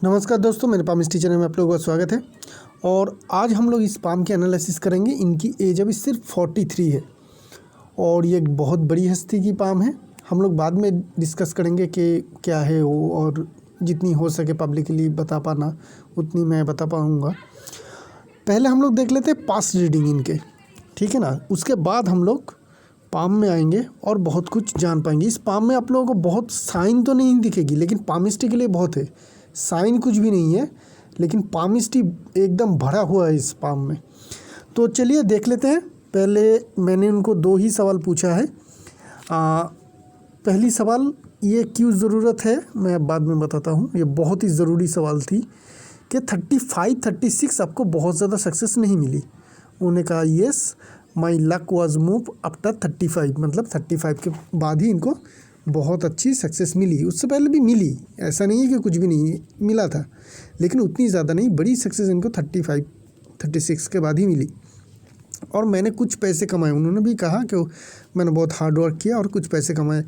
नमस्कार दोस्तों, मेरे पाम स्टी चैनल में आप लोगों का स्वागत है। और आज हम लोग इस पाम की एनालिसिस करेंगे। इनकी एज अभी सिर्फ 43 है और ये एक बहुत बड़ी हस्ती की पाम है। हम लोग बाद में डिस्कस करेंगे कि क्या है वो, और जितनी हो सके पब्लिकली बता पाना उतनी मैं बता पाऊँगा। पहले हम लोग देख लेते हैं पास्ट रीडिंग इनके, ठीक है ना। उसके बाद हम लोग पाम में आएंगे और बहुत कुछ जान पाएंगे। इस पाम में आप लोगों को बहुत साइन तो नहीं दिखेगी, लेकिन पामिस्ट्री के लिए बहुत है। साइन कुछ भी नहीं है, लेकिन पामिस्ट्री एकदम भरा हुआ है इस पाम में। तो चलिए देख लेते हैं। पहले मैंने उनको 2 ही सवाल पूछा है। पहली सवाल, ये क्यों ज़रूरत है मैं बाद में बताता हूँ। ये बहुत ही ज़रूरी सवाल थी कि 35-36 आपको बहुत ज़्यादा सक्सेस नहीं मिली। उन्होंने कहा yes my luck was move after 35, मतलब 35 के बाद ही इनको बहुत अच्छी सक्सेस मिली। उससे पहले भी मिली, ऐसा नहीं है कि कुछ भी नहीं मिला था, लेकिन उतनी ज़्यादा नहीं। बड़ी सक्सेस इनको 35-36 के बाद ही मिली। और मैंने कुछ पैसे कमाए। उन्होंने भी कहा कि मैंने बहुत हार्ड वर्क किया और कुछ पैसे कमाए।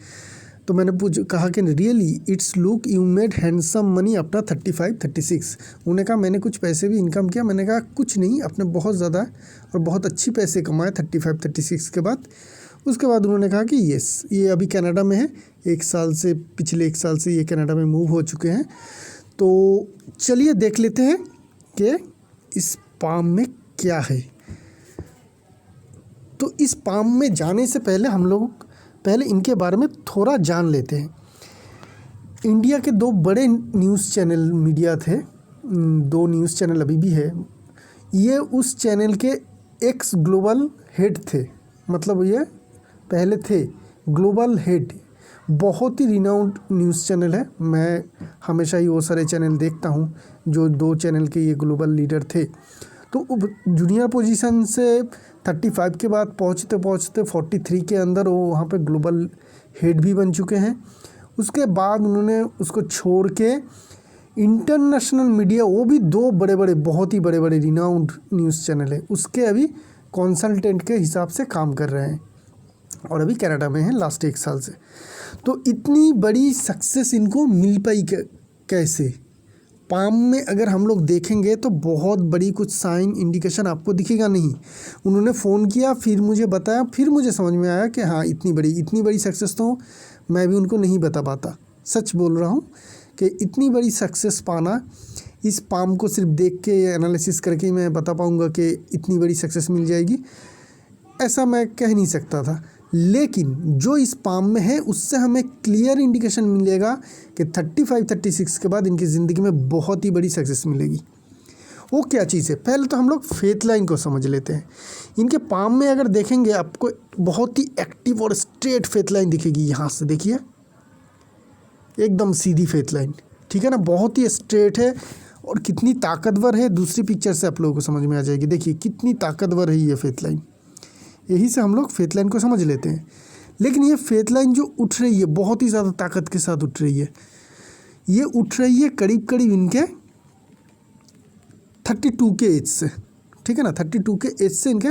तो मैंने कहा कि really it's look you made handsome money after 35-36। उन्होंने कहा मैंने कुछ पैसे भी इनकम किया। मैंने कहा कुछ नहीं, आपने बहुत ज़्यादा और बहुत अच्छी पैसे कमाए 35-36 के बाद। उसके बाद उन्होंने कहा कि येस, ये अभी कनाडा में है। पिछले 1 साल से ये कनाडा में मूव हो चुके हैं। तो चलिए देख लेते हैं कि इस पाम में क्या है। तो इस पाम में जाने से पहले हम लोग पहले इनके बारे में थोड़ा जान लेते हैं। इंडिया के 2 बड़े न्यूज़ चैनल मीडिया थे, 2 न्यूज़ चैनल अभी भी है। ये उस चैनल के एक्स ग्लोबल हेड थे, मतलब ये पहले थे ग्लोबल हेड। बहुत ही रिनाउंड न्यूज़ चैनल है। मैं हमेशा ही वो सारे चैनल देखता हूँ जो 2 चैनल के ये ग्लोबल लीडर थे। तो जूनियर पोजीशन से 35 के बाद पहुँचते 43 के अंदर वो वहाँ पे ग्लोबल हेड भी बन चुके हैं। उसके बाद उन्होंने उसको छोड़ के इंटरनेशनल मीडिया, वो भी 2 बड़े बहुत ही बड़े रिनाउंड न्यूज़ चैनल है, उसके अभी कंसल्टेंट के हिसाब से काम कर रहे हैं और अभी कनाडा में हैं लास्ट 1 साल से। तो इतनी बड़ी सक्सेस इनको मिल पाई कैसे? पाम में अगर हम लोग देखेंगे तो बहुत बड़ी कुछ साइन इंडिकेशन आपको दिखेगा नहीं। उन्होंने फ़ोन किया, फिर मुझे बताया, फिर मुझे समझ में आया कि हाँ इतनी बड़ी सक्सेस तो मैं भी उनको नहीं बता पाता। सच बोल रहा हूँ कि इतनी बड़ी सक्सेस पाना, इस पाम को सिर्फ देख के एनालिसिस करके मैं बता पाऊँगा कि इतनी बड़ी सक्सेस मिल जाएगी, ऐसा मैं कह नहीं सकता था। लेकिन जो इस पाम में है उससे हमें क्लियर इंडिकेशन मिलेगा कि 35-36 के बाद इनकी ज़िंदगी में बहुत ही बड़ी सक्सेस मिलेगी। वो क्या चीज़ है? पहले तो हम लोग फेथ लाइन को समझ लेते हैं। इनके पाम में अगर देखेंगे आपको बहुत ही एक्टिव और स्ट्रेट फेथ लाइन दिखेगी। यहाँ से देखिए, एकदम सीधी फेथ लाइन, ठीक है ना, बहुत ही स्ट्रेट है। और कितनी ताकतवर है दूसरी पिक्चर से आप लोगों को समझ में आ जाएगी। देखिए कितनी ताकतवर है ये फेथ लाइन। यही से हम लोग फेथ लाइन को समझ लेते हैं। लेकिन ये फेथ लाइन जो उठ रही है बहुत ही ज़्यादा ताकत के साथ उठ रही है। ये उठ रही है करीब इनके 32 के एज से, ठीक है ना। 32 के एज से इनके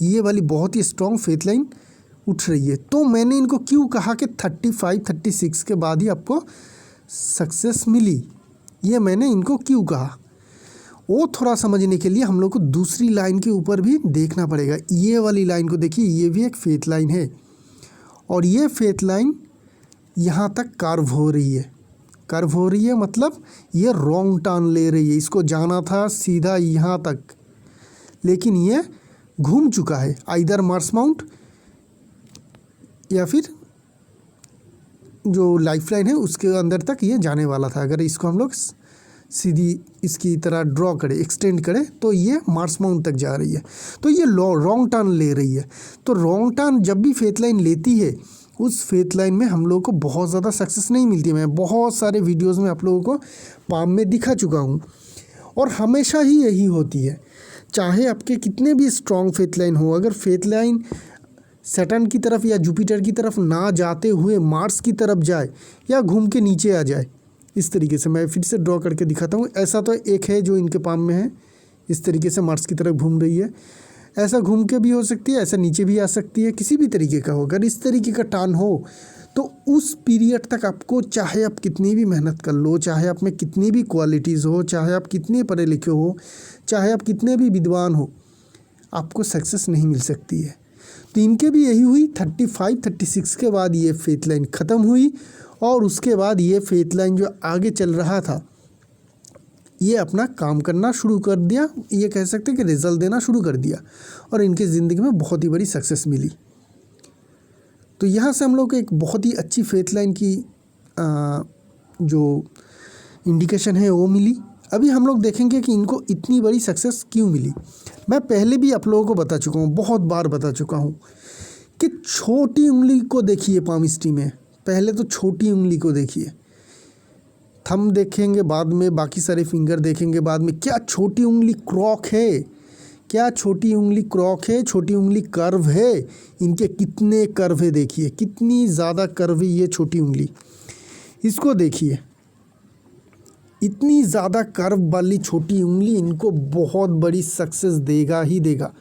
ये वाली बहुत ही स्ट्रॉन्ग फेथ लाइन उठ रही है। तो मैंने इनको क्यों कहा कि 35-36 के बाद ही आपको सक्सेस मिली, ये मैंने इनको क्यों कहा, वो थोड़ा समझने के लिए हम लोग को दूसरी लाइन के ऊपर भी देखना पड़ेगा। ये वाली लाइन को देखिए, ये भी एक फेथ लाइन है और ये फेथ लाइन यहाँ तक कर्व हो रही है। मतलब ये रॉन्ग टर्न ले रही है। इसको जाना था सीधा यहाँ तक, लेकिन ये घूम चुका है। आइदर मार्स माउंट या फिर जो लाइफ लाइन है उसके अंदर तक ये जाने वाला था। अगर इसको हम लोग सीधी इसकी तरह ड्रॉ करें, एक्सटेंड करें, तो ये मार्स माउंट तक जा रही है। तो ये रॉन्ग टर्न ले रही है। तो रॉन्ग टर्न जब भी फेथ लाइन लेती है, उस फेथ लाइन में हम लोगों को बहुत ज़्यादा सक्सेस नहीं मिलती। मैं बहुत सारे वीडियोस में आप लोगों को पाम में दिखा चुका हूँ और हमेशा ही यही होती है। चाहे आपके कितने भी स्ट्रॉन्ग फेथ लाइन हो, अगर फेथ लाइन सैटर्न की तरफ या जुपिटर की तरफ ना जाते हुए मार्स की तरफ जाए या घूम के नीचे आ जाए, इस तरीके से मैं फिर से ड्रॉ करके दिखाता हूँ। ऐसा तो एक है जो इनके पाम में है, इस तरीके से मार्स की तरफ घूम रही है। ऐसा घूम के भी हो सकती है, ऐसा नीचे भी आ सकती है, किसी भी तरीके का हो। अगर इस तरीके का टर्न हो तो उस पीरियड तक आपको, चाहे आप कितनी भी मेहनत कर लो, चाहे आप में कितनी भी क्वालिटीज़ हो, चाहे आप कितने पढ़े लिखे हो, चाहे आप कितने भी विद्वान हो, आपको सक्सेस नहीं मिल सकती है। तो इनके भी यही हुई। 35-36 के बाद ये फेथ लाइन ख़त्म हुई और उसके बाद ये फेथ लाइन जो आगे चल रहा था ये अपना काम करना शुरू कर दिया। ये कह सकते हैं कि रिज़ल्ट देना शुरू कर दिया और इनकी ज़िंदगी में बहुत ही बड़ी सक्सेस मिली। तो यहाँ से हम लोग को एक बहुत ही अच्छी फेथ लाइन की जो इंडिकेशन है वो मिली। अभी हम लोग देखेंगे कि इनको इतनी बड़ी सक्सेस क्यों मिली। मैं पहले भी आप लोगों को बता चुका हूँ, बहुत बार बता चुका हूँ कि छोटी उंगली को देखिए पामिस्ट्री में। पहले तो छोटी उंगली को देखिए, थंब देखेंगे बाद में, बाकी सारे फिंगर देखेंगे बाद में। क्या छोटी उंगली क्रॉक है? क्या छोटी उंगली क्रॉक है? छोटी उंगली कर्व है? इनके कितने कर्व है देखिए, कितनी ज़्यादा कर्व है ये छोटी उंगली। इसको देखिए, इतनी ज़्यादा कर्व वाली छोटी उंगली इनको बहुत बड़ी सक्सेस देगा ही देगा।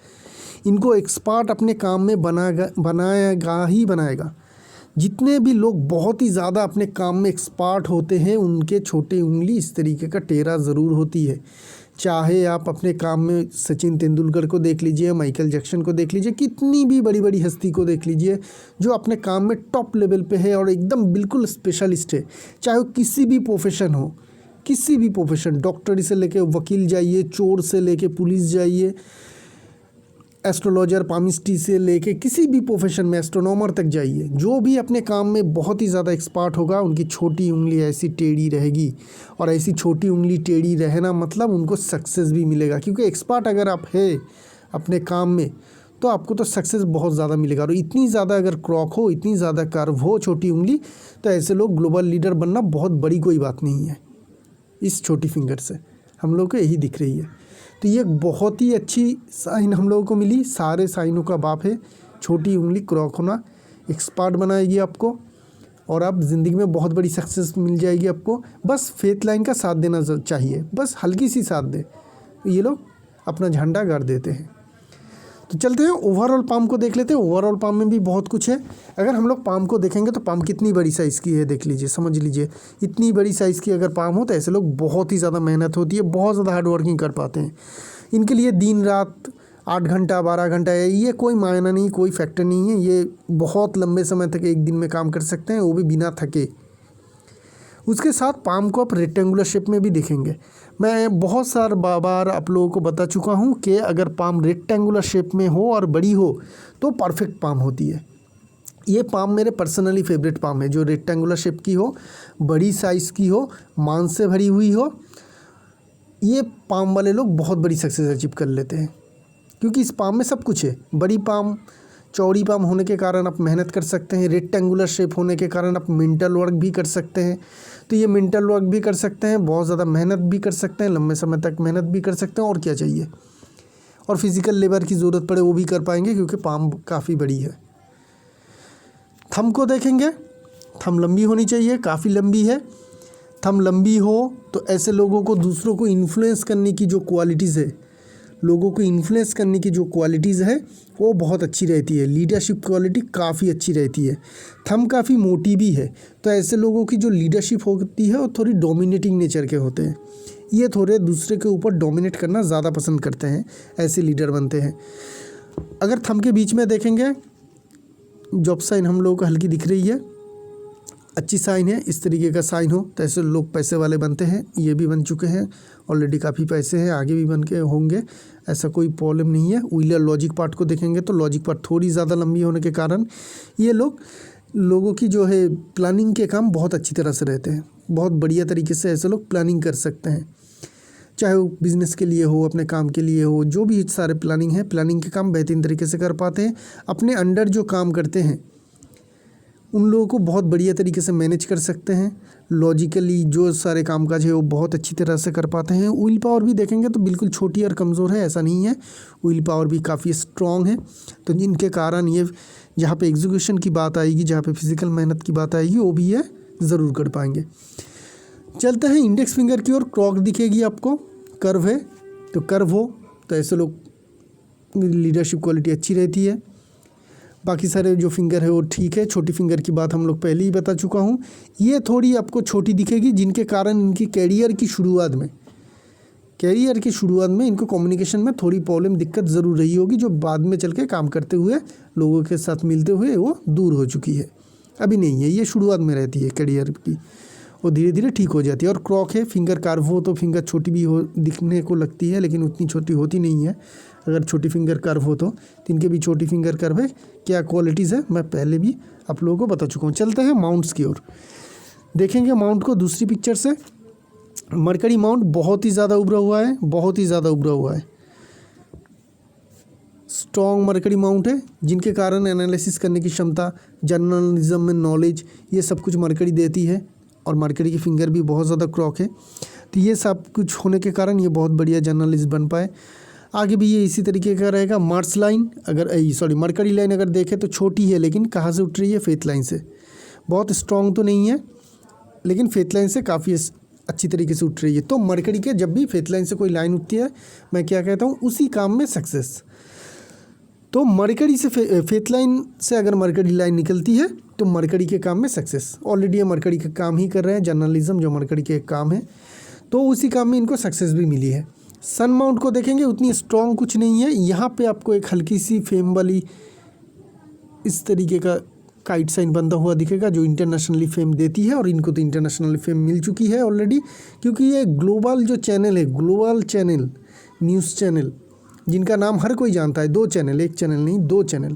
इनको एक्सपर्ट अपने काम में बनाएगा ही बनाएगा। जितने भी लोग बहुत ही ज़्यादा अपने काम में एक्सपर्ट होते हैं उनके छोटे उंगली इस तरीके का टेढ़ा ज़रूर होती है। चाहे आप अपने काम में सचिन तेंदुलकर को देख लीजिए, माइकल जैक्सन को देख लीजिए, कितनी भी बड़ी बड़ी हस्ती को देख लीजिए जो अपने काम में टॉप लेवल पे है और एकदम बिल्कुल स्पेशलिस्ट है। चाहे वो किसी भी प्रोफेशन हो, किसी भी प्रोफेशन, डॉक्टर से लेके वकील जाइए, चोर से लेके पुलिस जाइए, एस्ट्रोलॉजर पामिस्ट्री से लेके किसी भी प्रोफेशन में एस्ट्रोनॉमर तक जाइए, जो भी अपने काम में बहुत ही ज़्यादा एक्सपर्ट होगा उनकी छोटी उंगली ऐसी टेढ़ी रहेगी। और ऐसी छोटी उंगली टेढ़ी रहना मतलब उनको सक्सेस भी मिलेगा, क्योंकि एक्सपर्ट अगर आप है अपने काम में तो आपको तो सक्सेस बहुत ज़्यादा मिलेगा। और इतनी ज़्यादा अगर क्रॉक हो, इतनी ज़्यादा कर्व हो छोटी उंगली, तो ऐसे लोग ग्लोबल लीडर बनना बहुत बड़ी कोई बात नहीं है। इस छोटी फिंगर से हम लोग को यही दिख रही है। तो ये बहुत ही अच्छी साइन हम लोगों को मिली। सारे साइनों का बाप है छोटी उंगली क्रॉक होना। एक्सपर्ट बनाएगी आपको और आप ज़िंदगी में बहुत बड़ी सक्सेस मिल जाएगी आपको। बस फेथ लाइन का साथ देना चाहिए, बस हल्की सी साथ दे, ये लोग अपना झंडा गाड़ देते हैं। तो चलते हैं ओवरऑल पाम को देख लेते हैं। ओवरऑल पाम में भी बहुत कुछ है। अगर हम लोग पाम को देखेंगे तो पाम कितनी बड़ी साइज़ की है देख लीजिए, समझ लीजिए। इतनी बड़ी साइज़ की अगर पाम हो तो ऐसे लोग बहुत ही ज़्यादा मेहनत होती है, बहुत ज़्यादा हार्ड वर्किंग कर पाते हैं। इनके लिए दिन रात 8 घंटा 12 घंटा है, ये कोई मायना नहीं, कोई फैक्टर नहीं है। ये बहुत लंबे समय तक एक दिन में काम कर सकते हैं, वो भी बिना थके। उसके साथ पाम को आप रेक्टेंगुलर शेप में भी देखेंगे। मैं बहुत सारे बार आप लोगों को बता चुका हूँ कि अगर पाम रेक्टेंगुलर शेप में हो और बड़ी हो तो परफेक्ट पाम होती है। ये पाम मेरे पर्सनली फेवरेट पाम है, जो रेक्टेंगुलर शेप की हो, बड़ी साइज़ की हो, मांस से भरी हुई हो। ये पाम वाले लोग बहुत बड़ी सक्सेस अचीव कर लेते हैं, क्योंकि इस पाम में सब कुछ है। बड़ी पाम, चौड़ी पाम होने के कारण आप मेहनत कर सकते हैं। रेक्टेंगुलर शेप होने के कारण आप मेंटल वर्क भी कर सकते हैं। तो ये मेंटल वर्क भी कर सकते हैं, बहुत ज़्यादा मेहनत भी कर सकते हैं, लंबे समय तक मेहनत भी कर सकते हैं। और क्या चाहिए? और फिज़िकल लेबर की ज़रूरत पड़े वो भी कर पाएंगे, क्योंकि पाम काफ़ी बड़ी है। थंब को देखेंगे, थंब लंबी होनी चाहिए, काफ़ी लंबी है। थंब लंबी हो तो ऐसे लोगों को दूसरों को इन्फ्लुएंस करने की जो क्वालिटीज़ है, लोगों को इन्फ्लुएंस करने की जो क्वालिटीज़ है वो बहुत अच्छी रहती है। लीडरशिप क्वालिटी काफ़ी अच्छी रहती है। थंब काफ़ी मोटी भी है, तो ऐसे लोगों की जो लीडरशिप होती है वो थोड़ी डोमिनेटिंग नेचर के होते हैं। ये थोड़े दूसरे के ऊपर डोमिनेट करना ज़्यादा पसंद करते हैं, ऐसे लीडर बनते हैं। अगर थंब के बीच में देखेंगे, जॉब साइन हम लोगों को हल्की दिख रही है, अच्छी साइन है। इस तरीके का साइन हो तो ऐसे लोग पैसे वाले बनते हैं। ये भी बन चुके हैं ऑलरेडी, काफ़ी पैसे हैं, आगे भी बन के होंगे, ऐसा कोई प्रॉब्लम नहीं है। व्हीलर लॉजिक पार्ट को देखेंगे तो लॉजिक पार्ट थोड़ी ज़्यादा लंबी होने के कारण ये लोगों की जो है प्लानिंग के काम बहुत अच्छी तरह से रहते हैं। बहुत बढ़िया तरीके से ऐसे लोग प्लानिंग कर सकते हैं, चाहे वो बिज़नेस के लिए हो, अपने काम के लिए हो, जो भी सारे प्लानिंग है, प्लानिंग के काम बेहतरीन तरीके से कर पाते हैं। अपने अंडर जो काम करते हैं उन लोगों को बहुत बढ़िया तरीके से मैनेज कर सकते हैं। लॉजिकली जो सारे कामकाज है वो बहुत अच्छी तरह से कर पाते हैं। विल पावर भी देखेंगे तो बिल्कुल छोटी और कमज़ोर है, ऐसा नहीं है। विल पावर भी काफ़ी स्ट्रॉन्ग है, तो जिनके कारण ये जहाँ पे एग्जीक्यूशन की बात आएगी, जहाँ पे फिज़िकल मेहनत की बात आएगी, वो भी ये ज़रूर कर पाएंगे। चलते हैं इंडेक्स फिंगर की ओर। क्रॉक दिखेगी आपको, कर्व है, तो कर्व हो तो ऐसे लोग लीडरशिप क्वालिटी अच्छी रहती है। बाकी सारे जो फिंगर है वो ठीक है। छोटी फिंगर की बात हम लोग पहले ही बता चुका हूँ। ये थोड़ी आपको छोटी दिखेगी, जिनके कारण इनकी कैरियर की शुरुआत में इनको कम्युनिकेशन में थोड़ी प्रॉब्लम दिक्कत ज़रूर रही होगी, जो बाद में चल के काम करते हुए लोगों के साथ मिलते हुए वो दूर हो चुकी है, अभी नहीं है। ये शुरुआत में रहती है कैरियर की, वो धीरे धीरे ठीक हो जाती है। और क्रॉक है, फिंगर कार्व हो तो फिंगर छोटी भी हो दिखने को लगती है, लेकिन उतनी छोटी होती नहीं है। अगर छोटी फिंगर कर्व हो तो इनके भी छोटी फिंगर कर्व है। क्या क्वालिटीज़ है मैं पहले भी आप लोगों को बता चुका हूँ। चलते हैं माउंट्स की ओर, देखेंगे माउंट को दूसरी पिक्चर से। मरकरी माउंट बहुत ही ज़्यादा उभरा हुआ है, स्ट्रॉन्ग मरकरी माउंट है, जिनके कारण एनालिसिस करने की क्षमता, जर्नलिज्म में नॉलेज, ये सब कुछ मरकरी देती है। और मरकरी की फिंगर भी बहुत ज़्यादा क्रॉक है, तो ये सब कुछ होने के कारण ये बहुत बढ़िया जर्नलिस्ट बन पाए। आगे भी ये इसी तरीके का रहेगा। मरकरी लाइन अगर देखें तो छोटी है, लेकिन कहाँ से उठ रही है? फेथ लाइन से। बहुत स्ट्रॉन्ग तो नहीं है, लेकिन फेथ लाइन से काफ़ी अच्छी तरीके से उठ रही है। तो मरकरी के जब भी फेथ लाइन से कोई लाइन उठती है, मैं क्या कहता हूँ, उसी काम में सक्सेस। तो मरकरी से फेथ लाइन से अगर मरकरी लाइन निकलती है तो मरकरी के काम में सक्सेस। ऑलरेडी ये मरकरी का काम ही कर रहे हैं, जर्नलिज्म जो मरकरी के काम है, तो उसी काम में इनको सक्सेस भी मिली है। सन माउंट को देखेंगे, उतनी स्ट्रॉन्ग कुछ नहीं है। यहाँ पे आपको एक हल्की सी फेम वाली इस तरीके का काइट साइन बनता हुआ दिखेगा, जो इंटरनेशनली फेम देती है। और इनको तो इंटरनेशनली फेम मिल चुकी है ऑलरेडी, क्योंकि ये ग्लोबल जो चैनल है, ग्लोबल चैनल, न्यूज़ चैनल, जिनका नाम हर कोई जानता है, 2 चैनल, 1 चैनल नहीं 2 चैनल,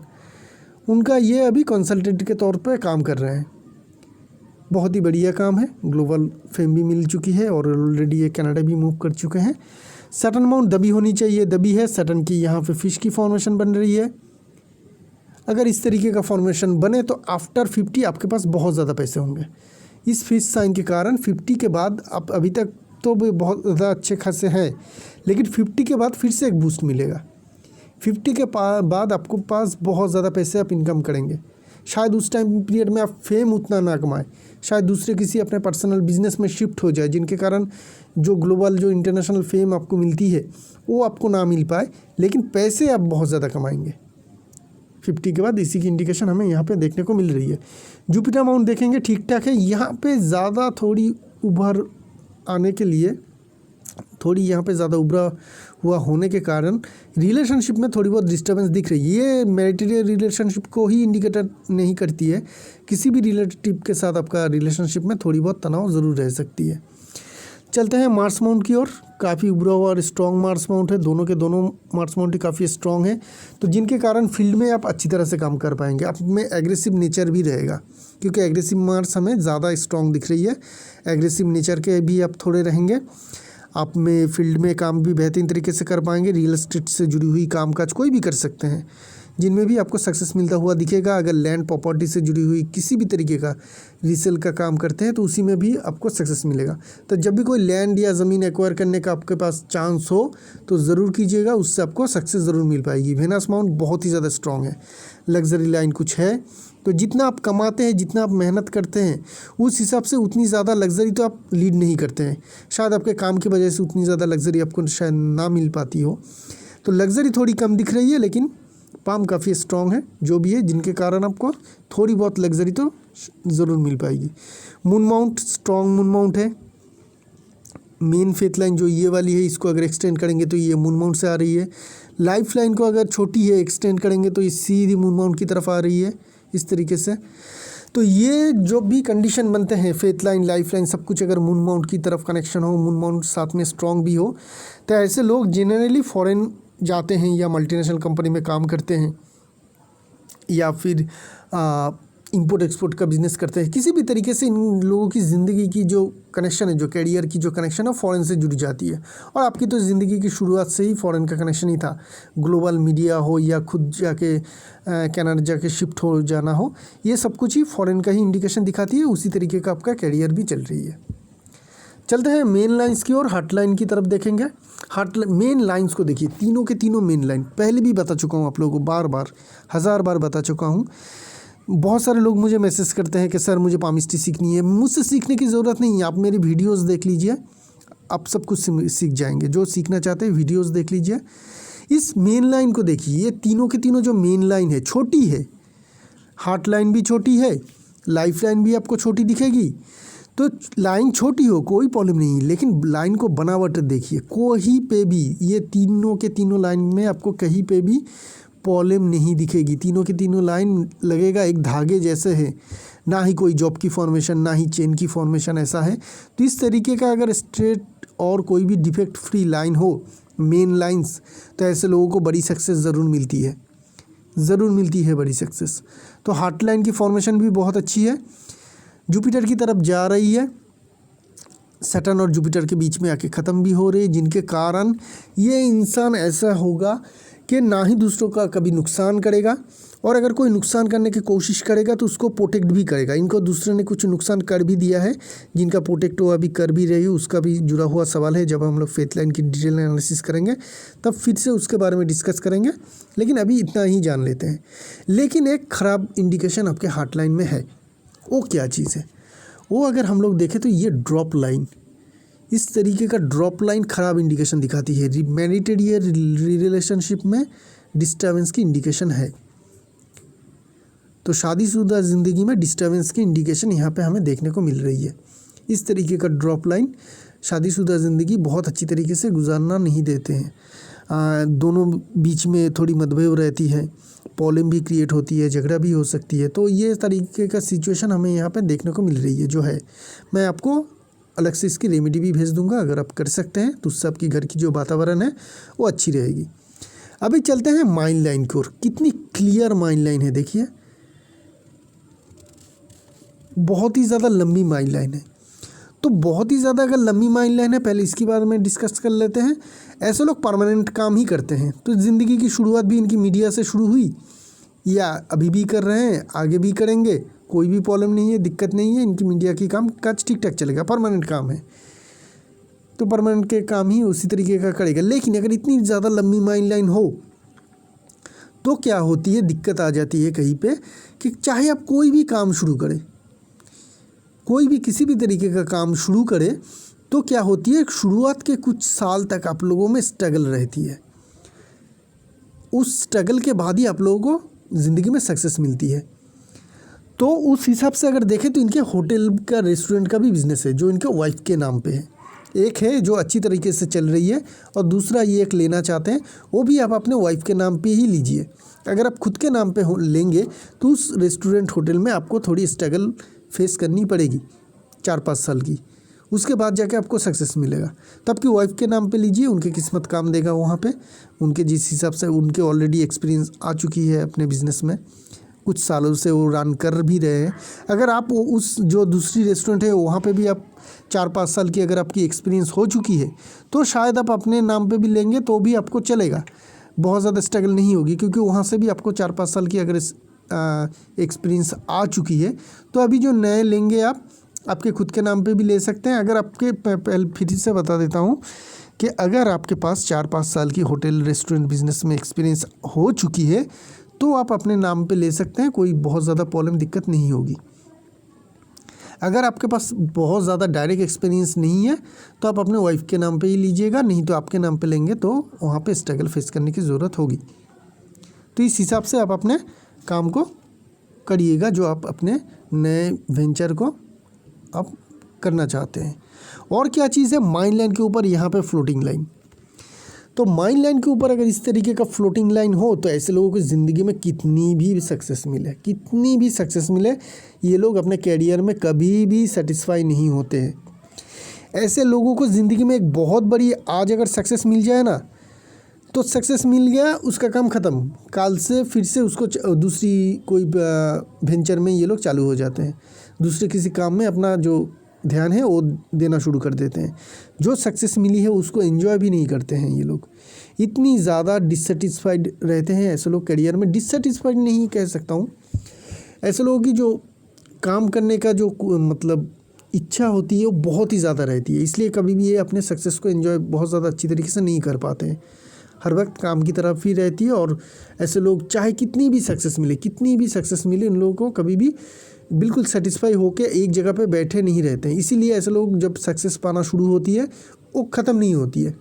उनका ये अभी कंसल्टेंट के तौर पे काम कर रहे हैं। बहुत ही बढ़िया काम है, ग्लोबल फेम भी मिल चुकी है और ऑलरेडी ये कनाडा भी मूव कर चुके हैं। सटन माउंट दबी होनी चाहिए, दबी है सटन की, यहाँ पे फिश की फॉर्मेशन बन रही है। अगर इस तरीके का फॉर्मेशन बने तो आफ्टर 50 आपके पास बहुत ज़्यादा पैसे होंगे। इस फिश साइन के कारण 50 के बाद, आप अभी तक तो भी बहुत ज़्यादा अच्छे खासे हैं, लेकिन 50 के बाद फिर से एक बूस्ट मिलेगा। 50 के बाद आपको पास बहुत ज़्यादा पैसे आप इनकम करेंगे। शायद उस टाइम पीरियड में आप फेम उतना ना कमाएं, शायद दूसरे किसी अपने पर्सनल बिजनेस में शिफ्ट हो जाए, जिनके कारण जो ग्लोबल जो इंटरनेशनल फेम आपको मिलती है वो आपको ना मिल पाए, लेकिन पैसे आप बहुत ज़्यादा कमाएंगे 50 के बाद। इसी की इंडिकेशन हमें यहाँ पे देखने को मिल रही है। जुपिटर माउंट देखेंगे, ठीक ठाक है। यहाँ पे ज़्यादा थोड़ी उभर आने के लिए, थोड़ी यहाँ पे ज़्यादा उभरा हुआ होने के कारण रिलेशनशिप में थोड़ी बहुत डिस्टर्बेंस दिख रही है। ये मैरिटल रिलेशनशिप को ही इंडिकेटर नहीं करती है, किसी भी रिलेटिव के साथ आपका रिलेशनशिप में थोड़ी बहुत तनाव ज़रूर रह सकती है। चलते हैं मार्स माउंट की ओर। काफ़ी उभरा हुआ और स्ट्रॉन्ग मार्स माउंट है, दोनों के दोनों मार्स माउंट ही काफ़ी स्ट्रॉन्ग है, तो जिनके कारण फील्ड में आप अच्छी तरह से काम कर पाएंगे। आप में एग्रेसिव नेचर भी रहेगा, क्योंकि एग्रेसिव मार्स हमें ज़्यादा स्ट्रॉन्ग दिख रही है। एग्रेसिव नेचर के भी आप थोड़े रहेंगे। आप में फील्ड में काम भी बेहतरीन तरीके से कर पाएंगे। रियल एस्टेट से जुड़ी हुई कामकाज कोई भी कर सकते हैं, जिनमें भी आपको सक्सेस मिलता हुआ दिखेगा। अगर लैंड प्रॉपर्टी से जुड़ी हुई किसी भी तरीके का रीसेल का काम करते हैं तो उसी में भी आपको सक्सेस मिलेगा। तो जब भी कोई लैंड या ज़मीन एक्वायर करने का आपके पास चांस हो तो ज़रूर कीजिएगा, उससे आपको सक्सेस ज़रूर मिल पाएगी। वेनस माउंट बहुत ही ज़्यादा स्ट्रॉन्ग है, लग्जरी लाइन कुछ है, तो जितना आप कमाते हैं, जितना आप मेहनत करते हैं, उस हिसाब से उतनी ज़्यादा लग्जरी तो आप लीड नहीं करते हैं। शायद आपके काम की वजह से उतनी ज़्यादा लग्जरी आपको शायद ना मिल पाती हो, तो लग्जरी थोड़ी कम दिख रही है, लेकिन पाम काफ़ी स्ट्रॉन्ग है, जो भी है, जिनके कारण आपको थोड़ी बहुत लग्जरी तो ज़रूर मिल पाएगी। Moon mount strong moon mount है। मेन फेथ लाइन जो ये वाली है, इसको अगर एक्सटेंड करेंगे तो ये मून माउंट से आ रही है। लाइफ लाइन को अगर छोटी है एक्सटेंड करेंगे तो ये सीधी मून माउंट की तरफ आ रही है, इस तरीके से। तो ये जो भी कंडीशन बनते हैं, फेथ लाइन, लाइफ लाइन, सब कुछ अगर मून माउंट की तरफ कनेक्शन हो, मून माउंट साथ में स्ट्रॉन्ग भी हो, तो ऐसे लोग जनरली फॉरेन जाते हैं या मल्टीनेशनल कंपनी में काम करते हैं, या फिर इंपोर्ट एक्सपोर्ट का बिज़नेस करते हैं। किसी भी तरीके से इन लोगों की ज़िंदगी की जो कनेक्शन है, जो कैरियर की जो कनेक्शन है, फॉरेन से जुड़ जाती है। और आपकी तो ज़िंदगी की शुरुआत से ही फॉरेन का कनेक्शन ही था। ग्लोबल मीडिया हो या खुद जाके कनाडा जाके शिफ्ट हो जाना हो, ये सब कुछ ही फॉरेन का ही इंडिकेशन दिखाती है। उसी तरीके का आपका कैरियर भी चल रही है। चलते हैं मेन लाइन्स की और हार्ट लाइन की तरफ देखेंगे। मेन लाइन्स को देखिए, तीनों के तीनों मेन लाइन पहले भी बता चुका हूँ आप लोगों को, बार बार 1000 बार बता चुका हूँ। बहुत सारे लोग मुझे मैसेज करते हैं कि सर मुझे पामिस्ट्री सीखनी है। मुझसे सीखने की ज़रूरत नहीं है, आप मेरी वीडियोस देख लीजिए, आप सब कुछ सीख जाएंगे। जो सीखना चाहते हैं वीडियोस देख लीजिए। इस मेन लाइन को देखिए, ये तीनों के तीनों जो मेन लाइन है, छोटी है, हार्ट लाइन भी छोटी है, लाइफ लाइन भी आपको छोटी दिखेगी। तो लाइन छोटी हो कोई प्रॉब्लम नहीं, लेकिन लाइन को बनावट देखिए, कहीं पे भी ये तीनों के तीनों लाइन में आपको कहीं पे भी प्रॉब्लम नहीं दिखेगी। तीनों के तीनों लाइन लगेगा एक धागे जैसे है, ना ही कोई जॉब की फॉर्मेशन ना ही चेन की फॉर्मेशन ऐसा है। तो इस तरीके का अगर स्ट्रेट और कोई भी डिफेक्ट फ्री लाइन हो, मेन लाइंस, तो ऐसे लोगों को बड़ी सक्सेस ज़रूर मिलती है, ज़रूर मिलती है बड़ी सक्सेस। तो हार्ट लाइन की फॉर्मेशन भी बहुत अच्छी है, जुपिटर की तरफ जा रही है, सैटर्न और जुपिटर के बीच में आके ख़त्म भी हो रही है, जिनके कारण ये इंसान ऐसा होगा कि ना ही दूसरों का कभी नुकसान करेगा, और अगर कोई नुकसान करने की कोशिश करेगा तो उसको प्रोटेक्ट भी करेगा। इनको दूसरे ने कुछ नुकसान कर भी दिया है, जिनका प्रोटेक्ट वो अभी कर भी रही है, उसका भी जुड़ा हुआ सवाल है। जब हम लोग फेथ लाइन की डिटेल एनालिसिस करेंगे तब फिर से उसके बारे में डिस्कस करेंगे, लेकिन अभी इतना ही जान लेते हैं। लेकिन एक ख़राब इंडिकेशन आपके हार्ट लाइन में है, वो क्या चीज़ है? वो अगर हम लोग देखें तो ये ड्रॉप लाइन, इस तरीके का ड्रॉप लाइन ख़राब इंडिकेशन दिखाती है। मैरिटेड ये रिलेशनशिप में डिस्टर्बेंस की इंडिकेशन है। तो शादीशुदा ज़िंदगी में डिस्टर्बेंस की इंडिकेशन यहाँ पे हमें देखने को मिल रही है। इस तरीके का ड्रॉप लाइन शादीशुदा ज़िंदगी बहुत अच्छी तरीके से गुजारना नहीं देते हैं। दोनों बीच में थोड़ी मतभेद रहती है, प्रॉब्लम भी क्रिएट होती है, झगड़ा भी हो सकती है। तो ये तरीके का सिचुएशन हमें यहाँ पे देखने को मिल रही है जो है। मैं आपको अलग से इसकी रेमेडी भी भेज दूंगा, अगर आप कर सकते हैं तो उससे आपकी घर की जो वातावरण है वो अच्छी रहेगी। अभी चलते हैं माइंड लाइन की ओर। कितनी क्लियर माइंड लाइन है देखिए, बहुत ही ज़्यादा लंबी माइंड लाइन है। तो बहुत ही ज़्यादा अगर लंबी माइंड लाइन है, पहले इसके बारे में डिस्कस कर लेते हैं। ऐसे लोग परमानेंट काम ही करते हैं। तो ज़िंदगी की शुरुआत भी इनकी मीडिया से शुरू हुई, या अभी भी कर रहे हैं, आगे भी करेंगे, कोई भी प्रॉब्लम नहीं है, दिक्कत नहीं है। इनकी मीडिया की काम काज ठीक ठाक चलेगा, परमानेंट काम है तो परमानेंट के काम ही उसी तरीके का करेगा। लेकिन अगर इतनी ज़्यादा लंबी माइंड लाइन हो तो क्या होती है, दिक्कत आ जाती है कहीं पे कि चाहे आप कोई भी काम शुरू करें, कोई भी किसी भी तरीके का काम शुरू करें, तो क्या होती है, शुरुआत के कुछ साल तक आप लोगों में स्ट्रगल रहती है। उस स्ट्रगल के बाद ही आप लोगों को ज़िंदगी में सक्सेस मिलती है। तो उस हिसाब से अगर देखें तो इनके होटल का, रेस्टोरेंट का भी बिज़नेस है जो इनके वाइफ के नाम पे है। एक है जो अच्छी तरीके से चल रही है, और दूसरा ये एक लेना चाहते हैं, वो भी आप अपने वाइफ के नाम पे ही लीजिए। अगर आप खुद के नाम पे लेंगे तो उस रेस्टोरेंट होटल में आपको थोड़ी स्ट्रगल फेस करनी पड़ेगी 4-5 साल की, उसके बाद जाके आपको सक्सेस मिलेगा। तो आपकी वाइफ के नाम पे लीजिए, उनकी किस्मत काम देगा वहाँ पे। उनके जिस हिसाब से उनके ऑलरेडी एक्सपीरियंस आ चुकी है अपने बिज़नेस में, कुछ सालों से वो रन कर भी रहे हैं। अगर आप उस जो दूसरी रेस्टोरेंट है वहाँ पे भी आप 4-5 साल की अगर आपकी एक्सपीरियंस हो चुकी है, तो शायद आप अपने नाम पे भी लेंगे तो भी आपको चलेगा, बहुत ज़्यादा स्ट्रगल नहीं होगी, क्योंकि वहाँ से भी आपको 4-5 साल की अगर एक्सपीरियंस आ चुकी है। तो अभी जो नए लेंगे आप आपके खुद के नाम पे भी ले सकते हैं। अगर आपके पहले फिर से बता देता हूँ कि अगर आपके पास 4-5 साल की होटल रेस्टोरेंट बिज़नेस में एक्सपीरियंस हो चुकी है तो आप अपने नाम पे ले सकते हैं, कोई बहुत ज़्यादा प्रॉब्लम दिक्कत नहीं होगी। अगर आपके पास बहुत ज़्यादा डायरेक्ट एक्सपीरियंस नहीं है तो आप अपने वाइफ के नाम पे ही लीजिएगा, नहीं तो आपके नाम पे लेंगे तो वहाँ पे स्ट्रगल फेस करने की ज़रूरत होगी। तो इस हिसाब से आप अपने काम को करिएगा जो आप अपने नए वेंचर को आप करना चाहते हैं। और क्या चीज़ है, माइंड लाइन के ऊपर यहाँ पे फ्लोटिंग लाइन। तो माइंड लाइन के ऊपर अगर इस तरीके का फ्लोटिंग लाइन हो तो ऐसे लोगों को ज़िंदगी में कितनी भी सक्सेस मिले, कितनी भी सक्सेस मिले, ये लोग अपने कैरियर में कभी भी सेटिस्फाई नहीं होते हैं। ऐसे लोगों को ज़िंदगी में एक बहुत बड़ी, आज अगर सक्सेस मिल जाए ना तो सक्सेस मिल गया, उसका काम ख़त्म, काल से फिर से उसको दूसरी कोई वेंचर में ये लोग चालू हो जाते हैं, दूसरे किसी काम में अपना जो ध्यान है वो देना शुरू कर देते हैं। जो सक्सेस मिली है उसको एंजॉय भी नहीं करते हैं ये लोग, इतनी ज़्यादा डिससेटिस्फाइड रहते हैं ऐसे लोग करियर में। डिससेटिस्फाइड नहीं कह सकता हूँ, ऐसे लोगों की जो काम करने का जो मतलब इच्छा होती है वो बहुत ही ज़्यादा रहती है, इसलिए कभी भी ये अपने सक्सेस को एंजॉय बहुत ज़्यादा अच्छी तरीके से नहीं कर पाते हैं, हर वक्त काम की तरफ ही रहती है। और ऐसे लोग चाहे कितनी भी सक्सेस मिले, उन लोगों को कभी भी बिल्कुल सेटिस्फाई होकर एक जगह पे बैठे नहीं रहते हैं। इसीलिए ऐसे लोग जब सक्सेस पाना शुरू होती है वो ख़त्म नहीं होती है,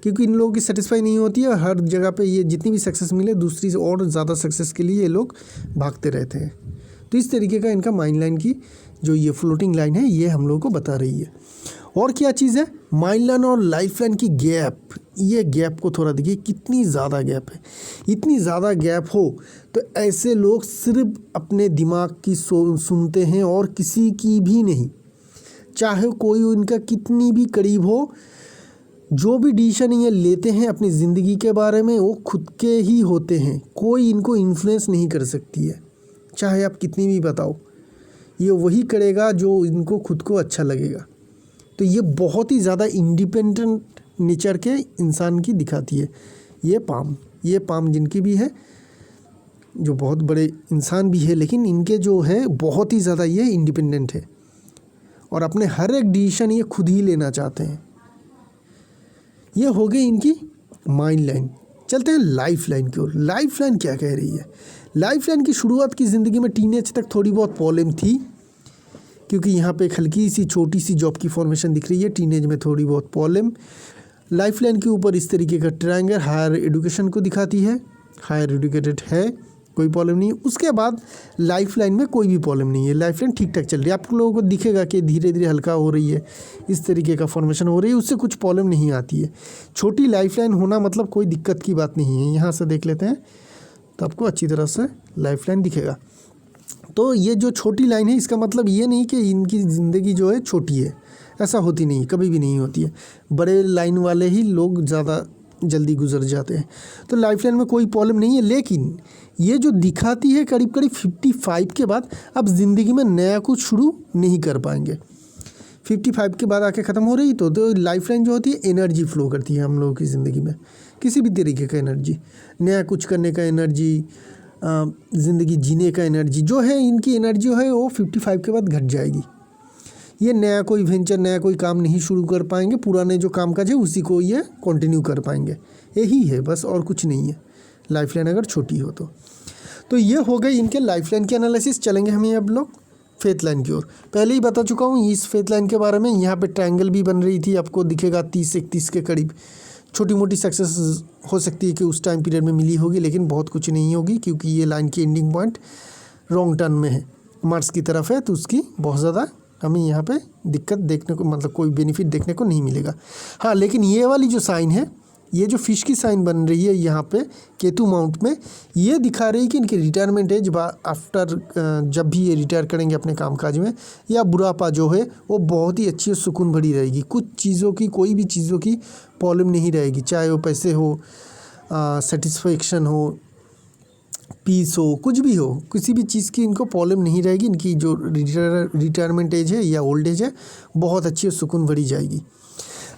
क्योंकि इन लोगों की सेटिस्फाई नहीं होती है। हर जगह पे ये जितनी भी सक्सेस मिले दूसरी से और ज़्यादा सक्सेस के लिए ये लोग भागते रहते हैं। तो इस तरीके का इनका माइंड लाइन की जो ये फ्लोटिंग लाइन है ये हम लोगों को बता रही है। और क्या चीज़ है, माइंड लाइन और लाइफ लाइन की गैप, ये गैप को थोड़ा देखिए कितनी ज़्यादा गैप है। इतनी ज़्यादा गैप हो तो ऐसे लोग सिर्फ अपने दिमाग की सुनते हैं और किसी की भी नहीं, चाहे कोई उनका कितनी भी करीब हो। जो भी डिसीजन ये लेते हैं अपनी ज़िंदगी के बारे में वो खुद के ही होते हैं, कोई इनको इन्फ्लुएंस नहीं कर सकती है। चाहे आप कितनी भी बताओ, ये वही करेगा जो इनको खुद को अच्छा लगेगा। तो ये बहुत ही ज़्यादा इंडिपेंडेंट नेचर के इंसान की दिखाती है। ये पाम जिनकी भी है, जो बहुत बड़े इंसान भी है, लेकिन इनके जो है बहुत ही ज़्यादा ये इंडिपेंडेंट है और अपने हर एक डिसीजन ये खुद ही लेना चाहते हैं। ये हो गई इनकी माइंड लाइन। चलते हैं लाइफ लाइन की ओर। लाइफ लाइन क्या कह रही है? लाइफ लाइन की शुरुआत की ज़िंदगी में टीनेज तक थोड़ी बहुत प्रॉब्लम थी, क्योंकि यहाँ पे एक हल्की सी छोटी सी जॉब की फॉर्मेशन दिख रही है। टीनेज में थोड़ी बहुत प्रॉब्लम। लाइफ लाइन के ऊपर इस तरीके का ट्रायंगल हायर एजुकेशन को दिखाती है, हायर एजुकेटेड है, कोई प्रॉब्लम नहीं है। उसके बाद लाइफ लाइन में कोई भी प्रॉब्लम नहीं है, लाइफ लाइन ठीक ठाक चल रही है। आप लोगों को दिखेगा कि धीरे धीरे हल्का हो रही है, इस तरीके का फॉर्मेशन हो रही है, उससे कुछ प्रॉब्लम नहीं आती है। छोटी लाइफ लाइन होना मतलब कोई दिक्कत की बात नहीं है। यहाँ से देख लेते हैं तो आपको अच्छी तरह से लाइफ लाइन दिखेगा। तो ये जो छोटी लाइन है इसका मतलब ये नहीं कि इनकी ज़िंदगी जो है छोटी है, ऐसा होती नहीं, कभी भी नहीं होती है। बड़े लाइन वाले ही लोग ज़्यादा जल्दी गुजर जाते हैं। तो लाइफ लाइन में कोई प्रॉब्लम नहीं है, लेकिन ये जो दिखाती है करीब करीब 55 के बाद अब ज़िंदगी में नया कुछ शुरू नहीं कर पाएंगे। 55 के बाद आके ख़त्म हो रही तो लाइफ लाइन जो होती है एनर्जी फ्लो करती है हम लोगों की ज़िंदगी में, किसी भी तरीके का एनर्जी, नया कुछ करने का एनर्जी, ज़िंदगी जीने का एनर्जी जो है, इनकी एनर्जी जो है वो 55 के बाद घट जाएगी। ये नया कोई वेंचर, नया कोई काम नहीं शुरू कर पाएंगे। पुराने जो काम काज है उसी को ये कंटिन्यू कर पाएंगे। यही है बस, और कुछ नहीं है लाइफ लाइन अगर छोटी हो तो ये हो गई इनके लाइफ लाइन की एनालिसिस। चलेंगे हम ये अब लोग फेथ लाइन की ओर। पहले ही बता चुका हूँ इस फेथ लाइन के बारे में। यहाँ पे ट्रायंगल भी बन रही थी, आपको दिखेगा 30-31 के करीब। छोटी मोटी सक्सेस हो सकती है कि उस टाइम पीरियड में मिली होगी, लेकिन बहुत कुछ नहीं होगी, क्योंकि ये लाइन की एंडिंग पॉइंट रॉन्ग टर्न में है, मार्स की तरफ है, तो उसकी बहुत ज़्यादा हमें यहाँ पे दिक्कत देखने को, मतलब कोई बेनिफिट देखने को नहीं मिलेगा। हाँ, लेकिन ये वाली जो साइन है, ये जो फिश की साइन बन रही है यहाँ पे केतु माउंट में, ये दिखा रही है कि इनकी रिटायरमेंट एज आफ्टर, जब भी ये रिटायर करेंगे अपने कामकाज में, या बुढ़ापा जो है वो बहुत ही अच्छी और सुकून भरी रहेगी। कुछ चीज़ों की, कोई भी चीज़ों की प्रॉब्लम नहीं रहेगी, चाहे वो पैसे हो, सेटिस्फेक्शन हो, पीस हो, कुछ भी हो, किसी भी चीज़ की इनको प्रॉब्लम नहीं रहेगी। इनकी जो रिटायरमेंट एज है या ओल्ड एज है बहुत अच्छी और सुकून भरी जाएगी।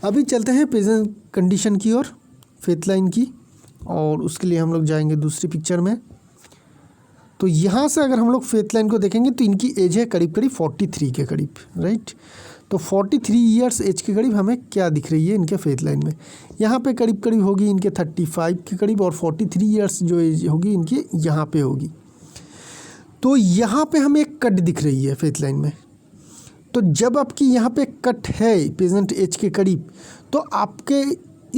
अभी चलते हैं प्रेजेंट कंडीशन की ओर, फेथ लाइन की, और उसके लिए हम लोग जाएंगे दूसरी पिक्चर में। तो यहाँ से अगर हम लोग फेथ लाइन को देखेंगे तो इनकी एज है करीब करीब 43 के करीब, राइट। तो 43 ईयर्स एज के करीब हमें क्या दिख रही है इनके फेथ लाइन में? यहाँ पे करीब करीब होगी इनके 35 के करीब, और 43 ईयर्स जो एज होगी इनकी यहाँ पे होगी। तो यहाँ पे हमें एक कट दिख रही है फेथ लाइन में। तो जब आपकी यहाँ पे कट है प्रेजेंट एज के करीब, तो आपके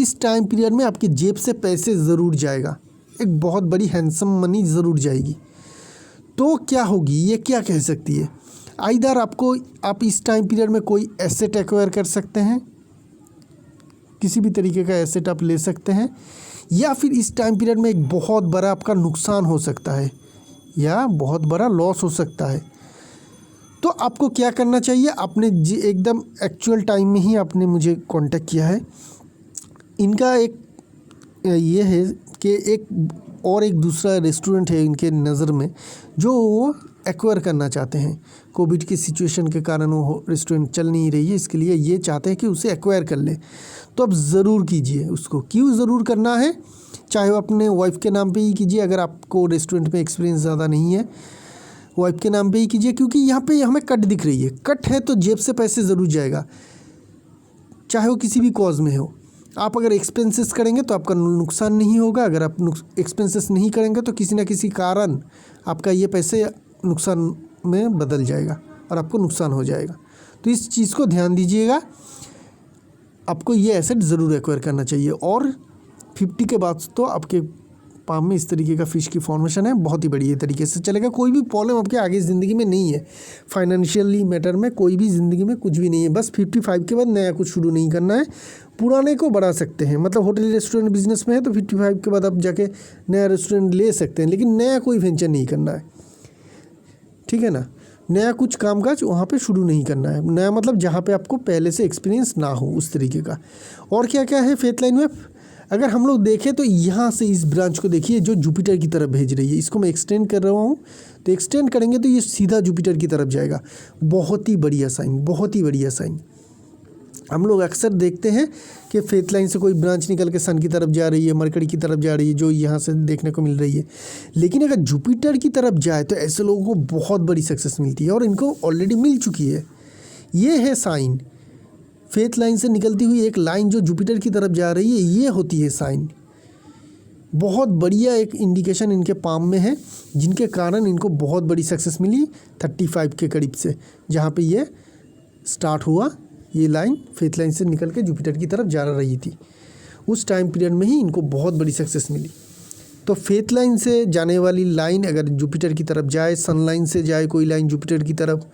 इस टाइम पीरियड में आपकी जेब से पैसे ज़रूर जाएगा, एक बहुत बड़ी हैंडसम मनी ज़रूर जाएगी। तो क्या होगी, ये क्या कह सकती है? आइदर आप इस टाइम पीरियड में कोई एसेट एक्वायर कर सकते हैं, किसी भी तरीके का एसेट आप ले सकते हैं, या फिर इस टाइम पीरियड में एक बहुत बड़ा आपका नुकसान हो सकता है या बहुत बड़ा लॉस हो सकता है। तो आपको क्या करना चाहिए? आपने एकदम एक्चुअल टाइम में ही आपने मुझे कांटेक्ट किया है। इनका एक ये है कि एक दूसरा रेस्टोरेंट है इनके नज़र में जो वो एक्वायर करना चाहते हैं। कोविड की सिचुएशन के कारण वो रेस्टोरेंट चल नहीं रही है, इसके लिए ये चाहते हैं कि उसे एक्वायर कर ले। तो अब ज़रूर कीजिए उसको। क्यों ज़रूर करना है? चाहे वो अपने वाइफ के नाम पे ही कीजिए, अगर आपको रेस्टोरेंट में एक्सपीरियंस ज़्यादा नहीं है, वाइफ के नाम पे ही कीजिए, क्योंकि यहाँ पे हमें कट दिख रही है। कट है तो जेब से पैसे ज़रूर जाएगा, चाहे वो किसी भी कॉज में हो। आप अगर एक्सपेंसेस करेंगे तो आपका नुकसान नहीं होगा, अगर आप एक्सपेंसेस नहीं करेंगे तो किसी ना किसी कारण आपका ये पैसे नुकसान में बदल जाएगा और आपको नुकसान हो जाएगा। तो इस चीज़ को ध्यान दीजिएगा। आपको ये एसेट ज़रूर एक्वायर करना चाहिए। और 50 के बाद तो आपके पाम में इस तरीके का फिश की फॉर्मेशन है, बहुत ही बढ़िया तरीके से चलेगा। कोई भी प्रॉब्लम आपके आगे ज़िंदगी में नहीं है, फाइनेंशियली मैटर में कोई भी ज़िंदगी में कुछ भी नहीं है। बस 55 के बाद नया कुछ शुरू नहीं करना है, पुराने को बढ़ा सकते हैं। मतलब होटल रेस्टोरेंट बिजनेस में है तो 55 के बाद आप जाके नया रेस्टोरेंट ले सकते हैं, लेकिन नया कोई वेंचर नहीं करना है, ठीक है ना। नया कुछ कामकाज वहाँ पे शुरू नहीं करना है। नया मतलब जहाँ पे आपको पहले से एक्सपीरियंस ना हो उस तरीके का। और क्या क्या है फेथ लाइन में, अगर हम लोग देखें तो यहाँ से इस ब्रांच को देखिए जो जुपिटर की तरफ भेज रही है, इसको मैं एक्सटेंड कर रहा हूँ, तो एक्सटेंड करेंगे तो ये सीधा जुपिटर की तरफ जाएगा। बहुत ही बढ़िया साइन, बहुत ही बढ़िया साइन। हम लोग अक्सर देखते हैं कि फेथ लाइन से कोई ब्रांच निकल के सन की तरफ जा रही है, मरकरी की तरफ जा रही है, जो यहाँ से देखने को मिल रही है। लेकिन अगर जुपिटर की तरफ जाए तो ऐसे लोगों को बहुत बड़ी सक्सेस मिलती है, और इनको ऑलरेडी मिल चुकी है। ये है साइन, फेथ लाइन से निकलती हुई एक लाइन जो जुपिटर की तरफ जा रही है, ये होती है साइन। बहुत बढ़िया एक इंडिकेशन इनके पाम में है, जिनके कारण इनको बहुत बड़ी सक्सेस मिली 35 के करीब से, जहाँ पे ये स्टार्ट हुआ। ये लाइन फेथ लाइन से निकल के जुपिटर की तरफ जा रही थी, उस टाइम पीरियड में ही इनको बहुत बड़ी सक्सेस मिली। तो फेथ लाइन से जाने वाली लाइन अगर जुपिटर की तरफ जाए, सन लाइन से जाए कोई लाइन जुपिटर की तरफ,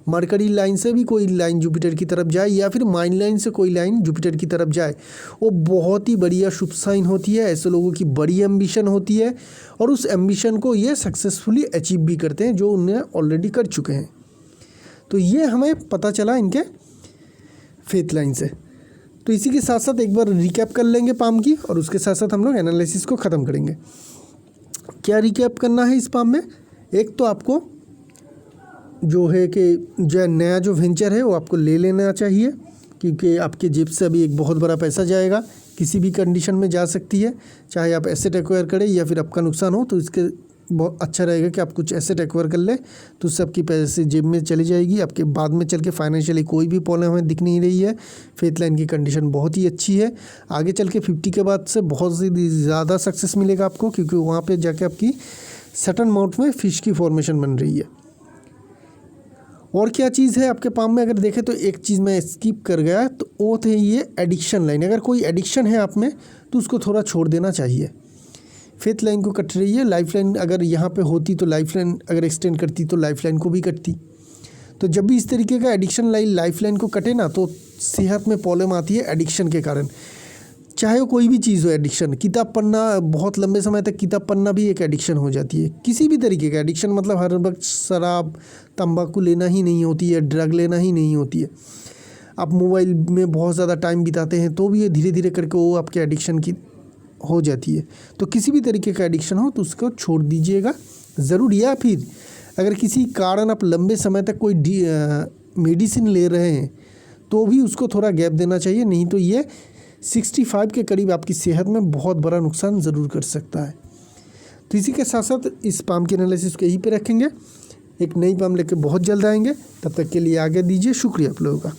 मरकरी लाइन से भी कोई लाइन जुपिटर की तरफ जाए, या फिर माइन लाइन से कोई लाइन जुपिटर की तरफ जाए, वो बहुत ही बढ़िया शुभ साइन होती है। ऐसे लोगों की बड़ी एम्बिशन होती है, और उस एम्बिशन को ये सक्सेसफुली अचीव भी करते हैं, जो उन्हें ऑलरेडी कर चुके हैं। तो ये हमें पता चला इनके फेथ लाइन से। तो इसी के साथ साथ एक बार रिकैप कर लेंगे पाम की, और उसके साथ साथ हम लोग एनालिसिस को ख़त्म करेंगे। क्या रिकैप करना है इस पाम में, एक तो आपको जो है कि जो नया जो वेंचर है वो आपको ले लेना चाहिए, क्योंकि आपके जेब से अभी एक बहुत बड़ा पैसा जाएगा, किसी भी कंडीशन में जा सकती है। चाहे आप एसेट एक्वायर करें या फिर आपका नुकसान हो, तो इसके बहुत अच्छा रहेगा कि आप कुछ एसेट एक्वायर कर ले, तो सबकी पैसे जेब में चली जाएगी। आपके बाद में चल के फाइनेंशियली कोई भी प्रॉब्लम हमें दिख नहीं रही है। फेथ लाइन की कंडीशन बहुत ही अच्छी है। आगे चल के 50 के बाद से बहुत ज़्यादा सक्सेस मिलेगा आपको, क्योंकि वहाँ पे जाके आपकी सटन अमाउंट में फ़िश की फॉर्मेशन बन रही है। और क्या चीज़ है आपके पाम में, अगर देखें तो एक चीज़ मैं स्किप कर गया, तो वो थे ये एडिक्शन लाइन। अगर कोई एडिक्शन है आप में तो उसको थोड़ा छोड़ देना चाहिए। फेथ लाइन को कट रही है, लाइफ लाइन अगर यहाँ पे होती तो लाइफ लाइन अगर एक्सटेंड करती तो लाइफ लाइन को भी कटती। तो जब भी इस तरीके का एडिक्शन लाइफ लाइन को कटे ना, तो सेहत में प्रॉब्लम आती है एडिक्शन के कारण। चाहे वो कोई भी चीज़ हो, एडिक्शन, किताब पढ़ना, बहुत लंबे समय तक किताब पढ़ना भी एक एडिक्शन हो जाती है। किसी भी तरीके का एडिक्शन, मतलब हर वक्त शराब तंबाकू लेना ही नहीं होती है, ड्रग लेना ही नहीं होती है। आप मोबाइल में बहुत ज़्यादा टाइम बिताते हैं तो भी ये धीरे धीरे करके वो आपके एडिक्शन की हो जाती है। तो किसी भी तरीके का एडिक्शन हो तो उसको छोड़ दीजिएगा ज़रूर। या फिर अगर किसी कारण आप लंबे समय तक कोई मेडिसिन ले रहे हैं तो भी उसको थोड़ा गैप देना चाहिए, नहीं तो ये 65 के करीब आपकी सेहत में बहुत बड़ा नुकसान ज़रूर कर सकता है। तो इसी के साथ साथ इस पाम के एनालिसिस को यहीं पे रखेंगे। एक नई पाम लेकर बहुत जल्द आएंगे, तब तक के लिए आगे दीजिए। शुक्रिया आप लोगों का।